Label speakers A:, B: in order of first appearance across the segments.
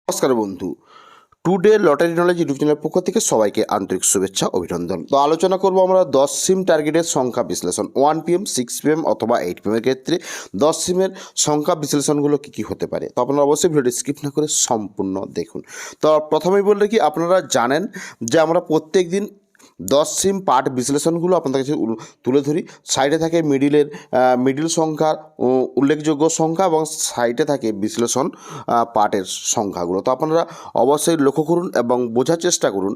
A: নমস্কার বন্ধু, today lottery knowledge YouTube চ্যানেলের পক্ষ থেকে সবাইকে আন্তরিক শুভেচ্ছা অভিনন্দন। তো আলোচনা করব আমরা 10 সিম টার্গেটের সংখ্যা বিশ্লেষণ 1 PM 6 PM অথবা 8 PM এর ক্ষেত্রে 10 সিমের সংখ্যা বিশ্লেষণগুলো কী কী হতে পারে। তো আপনারা অবশ্যই ভিডিওটি স্কিপ না করে সম্পূর্ণ দেখুন। তো প্রথমেই বললে কি আপনারা জানেন যে আমরা প্রত্যেক দিন 10 সিম পার্ট বিশ্লেষণগুলো আপনাদের কাছে তুলে ধরি। সাইডে থাকে মিডিল সংখ্যা, উল্লেখযোগ্য সংখ্যা এবং সাইডে থাকে বিশ্লেষণ পার্টের সংখ্যাগুলো। তো আপনারা অবশ্যই লক্ষ্য করুন এবং বোঝার চেষ্টা করুন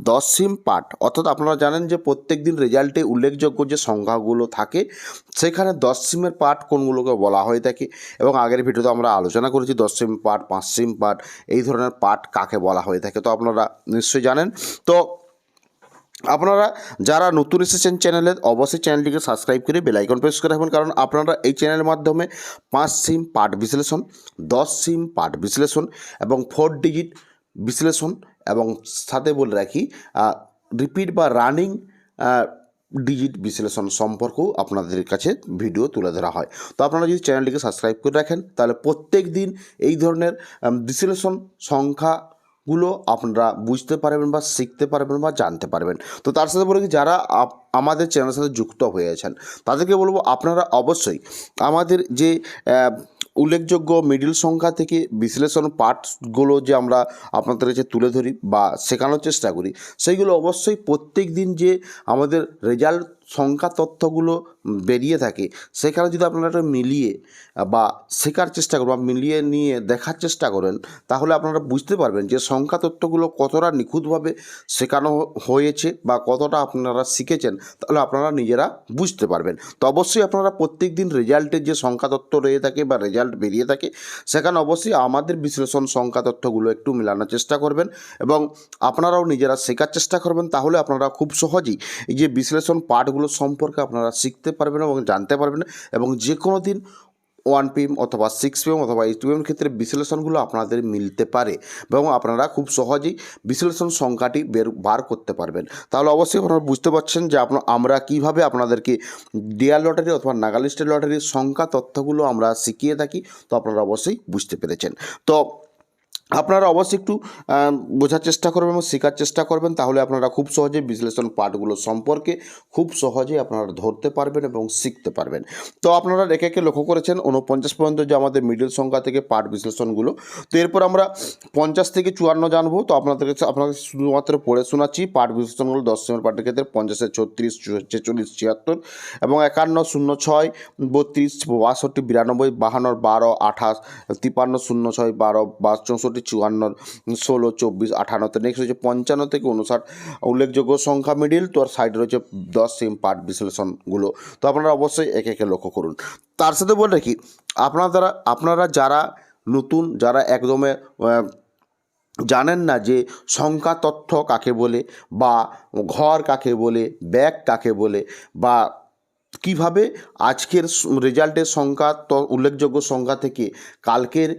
A: 10 সিম পার্ট, অর্থাৎ আপনারা জানেন যে প্রত্যেক দিন রেজাল্টে উল্লেখযোগ্য যে সংখ্যাগুলো থাকে সেখানে 10 সিমের পার্ট কোনগুলোকে বলা হয়ে থাকে এবং আগের ভিডিওতে আমরা আলোচনা করেছি 10 সিম পার্ট, 5 সিম পার্ট এই ধরনের পার্ট কাকে বলা হয়ে থাকে। তো আপনারা নিশ্চয়ই জানেন। তো আপনারা যারা নতুন এসেছেন চ্যানেলে অবশ্যই চ্যানেলটিকে সাবস্ক্রাইব করে বেল আইকন প্রেস করে রাখবেন, কারণ আপনারা এই চ্যানেলের মাধ্যমে 5 সিম পার্ট বিশ্লেষণ, 10 সিম পার্ট বিশ্লেষণ এবং 4 ডিজিট বিশ্লেষণ এবং সাথে বলে রাখি রিপিট বা রানিং ডিজিট বিশ্লেষণ সম্পর্কেও আপনাদের কাছে ভিডিও তুলে ধরা হয়। তো আপনারা যদি চ্যানেলটিকে সাবস্ক্রাইব করে রাখেন তাহলে প্রত্যেক দিন এই ধরনের বিশ্লেষণ সংখ্যাগুলো আপনারা বুঝতে পারবেন বা শিখতে পারবেন বা জানতে পারবেন। তো তার সাথে বলে কি যারা আমাদের চ্যানেলের সাথে যুক্ত হয়েছেন তাদেরকে বলবো আপনারা অবশ্যই আমাদের যে উল্লেখযোগ্য মিডিল সংখ্যা থেকে বিশ্লেষণ পার্টসগুলো যে আমরা আপনাদের কাছে তুলে ধরি বা শেখানোর চেষ্টা করি, সেইগুলো অবশ্যই প্রত্যেক দিন যে আমাদের রেজাল্ট সংখ্যা তথ্যগুলো বেরিয়ে থাকে সেখানে যদি আপনারা একটা মিলিয়ে বা শেখার চেষ্টা করেন বা মিলিয়ে নিয়ে দেখার চেষ্টা করেন তাহলে আপনারা বুঝতে পারবেন যে সংখ্যা তথ্যগুলো কতটা নিখুঁতভাবে শেখানো হয়েছে বা কতটা আপনারা শিখেছেন, তাহলে আপনারা নিজেরা বুঝতে পারবেন। তো অবশ্যই আপনারা প্রত্যেক দিন রেজাল্টের যে সংখ্যা তথ্য রয়ে থাকে বা রেজাল্ট বেরিয়ে থাকে সেখানে অবশ্যই আমাদের বিশ্লেষণ সংখ্যা তথ্যগুলো একটু মেলানোর চেষ্টা করবেন এবং আপনারাও নিজেরা শেখার চেষ্টা করবেন। তাহলে আপনারা খুব সহজেই এই যে বিশ্লেষণ পার্টগুলো সম্পর্কে আপনারা শিখতে পারবেন এবং জানতে পারবেন এবং যে কোনো দিন 1 PM অথবা 6 PM অথবা 8 PM ক্ষেত্রে বিশ্লেষণগুলো আপনাদের মিলতে পারে এবং আপনারা খুব সহজেই বিশ্লেষণ সংখ্যাটি বার করতে পারবেন। তাহলে অবশ্যই আপনারা বুঝতে পারছেন যে আমরা কীভাবে আপনাদেরকে ডিয়ার লটারি অথবা নাগালিস্টের লটারির সংখ্যা তথ্যগুলো আমরা শিখিয়ে থাকি। তো আপনারা অবশ্যই বুঝতে পেরেছেন। তো আপনারা অবশ্যই একটু বোঝার চেষ্টা করবেন এবং শেখার চেষ্টা করবেন, তাহলে আপনারা খুব সহজেই বিশ্লেষণ পার্টগুলো সম্পর্কে খুব সহজেই আপনারা ধরতে পারবেন এবং শিখতে পারবেন। তো আপনারা একে একে লক্ষ্য করেছেন 49 পর্যন্ত যে আমাদের মিডল সংখ্যা থেকে পার্ট বিশ্লেষণগুলো। তো এরপর আমরা 50 থেকে 54 জানবো। তো আপনাদের শুধুমাত্র পড়ে শোনাচ্ছি পার্ট বিশ্লেষণগুলো 10 সিমের পার্টের ক্ষেত্রে 50-এ 36, 46, 76 এবং 51, 06, 32, 62, 92, 52, 12, 28, 53, 06, 12, 64, 54, 16, 24, 58। নেক্সট হচ্ছে 55 থেকে 59 উল্লেখযোগ্য সংখ্যা মিডিল। তো আর সাইডে রয়েছে 10 সিম পার্ট বিশ্লেষণগুলো। তো আপনারা অবশ্যই একে একে লক্ষ্য করুন। তার সাথে বলে রাখি আপনারা যারা নতুন, যারা একদমে জানেন না যে সংখ্যা তথ্য কাকে বলে বা ঘর কাকে বলে, ব্যাগ কাকে বলে বা কিভাবে আজকের রেজাল্টের সংখ্যা উল্লেখযোগ্য সংখ্যা থেকে কালকের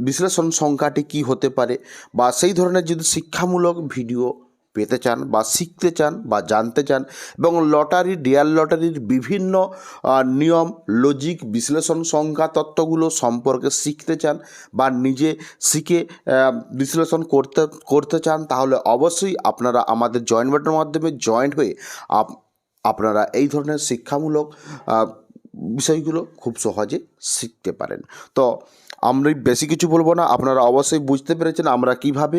A: বিশ্লেষণ সংখ্যাটি কি হতে পারে বা সেই ধরনের যদি শিক্ষামূলক ভিডিও পেতে চান বা শিখতে চান বা জানতে চান এবং ডিয়ার লটারির বিভিন্ন নিয়ম, লজিক, বিশ্লেষণ সংখ্যা তত্ত্বগুলো সম্পর্কে শিখতে চান বা নিজে শিখে বিশ্লেষণ করতে চান, তাহলে অবশ্যই আপনারা আমাদের জয়েন বাটনের মাধ্যমে জয়েন্ট হয়ে আপনারা এই ধরনের শিক্ষামূলক বিষয়গুলো খুব সহজে শিখতে পারেন। তো আমরা বেশি কিছু বলবো না, আপনারা অবশ্যই বুঝতে পেরেছেন আমরা কিভাবে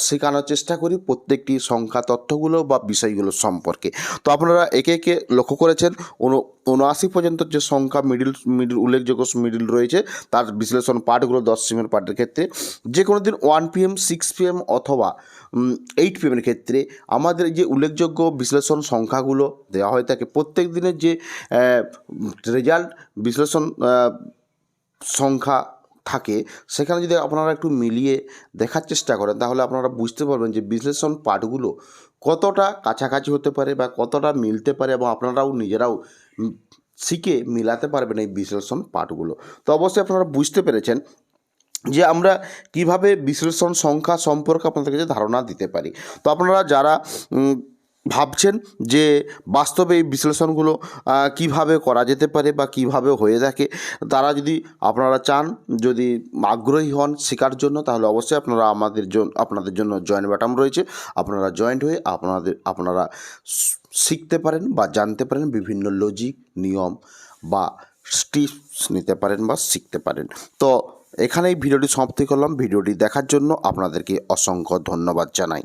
A: শেখানোর চেষ্টা করি প্রত্যেকটি সংখ্যা তথ্যগুলো বা বিষয়গুলো সম্পর্কে। তো আপনারা একে একে লক্ষ্য করেছেন 79 পর্যন্ত যে সংখ্যা মিডিল উল্লেখযোগ্য মিডিল রয়েছে তার বিশ্লেষণ পার্টগুলো 10 সিমের পার্টের ক্ষেত্রে যে কোনো দিন 1 PM, 6 PM অথবা 8 PM ক্ষেত্রে আমাদের যে উল্লেখযোগ্য বিশ্লেষণ সংখ্যাগুলো দেওয়া হয়ে থাকে প্রত্যেক দিনের যে রেজাল্ট বিশ্লেষণ সংখ্যা থাকে সেখানে যদি আপনারা একটু মিলিয়ে দেখার চেষ্টা করেন তাহলে আপনারা বুঝতে পারবেন যে বিশ্লেষণ পার্টগুলো কতটা কাছাকাছি হতে পারে বা কতটা মিলতে পারে এবং আপনারাও নিজেরাও শিখে মিলাতে পারবেন এই বিশ্লেষণ পার্টগুলো। তো অবশ্যই আপনারা বুঝতে পেরেছেন যে আমরা কিভাবে বিশ্লেষণ সংখ্যা সম্পর্কে আপনাদের কাছে ধারণা দিতে পারি। তো আপনারা যারা ভাবছেন যে বাস্তবে এই বিশ্লেষণগুলো কিভাবে করা যেতে পারে বা কিভাবে হয়ে থাকে, তারা যদি আপনারা চান, যদি আগ্রহী হন শেখার জন্য, তাহলে অবশ্যই আপনাদের জন্য জয়েন বাটন রয়েছে। আপনারা জয়েন্ট হয়ে আপনারা শিখতে পারেন বা জানতে পারেন, বিভিন্ন লজিক, নিয়ম বা টিপস নিতে পারেন বা শিখতে পারেন। তো এখানেই ভিডিওটি সমাপ্তি করলাম। ভিডিওটি দেখার জন্য আপনাদেরকে অসংখ্য ধন্যবাদ জানাই।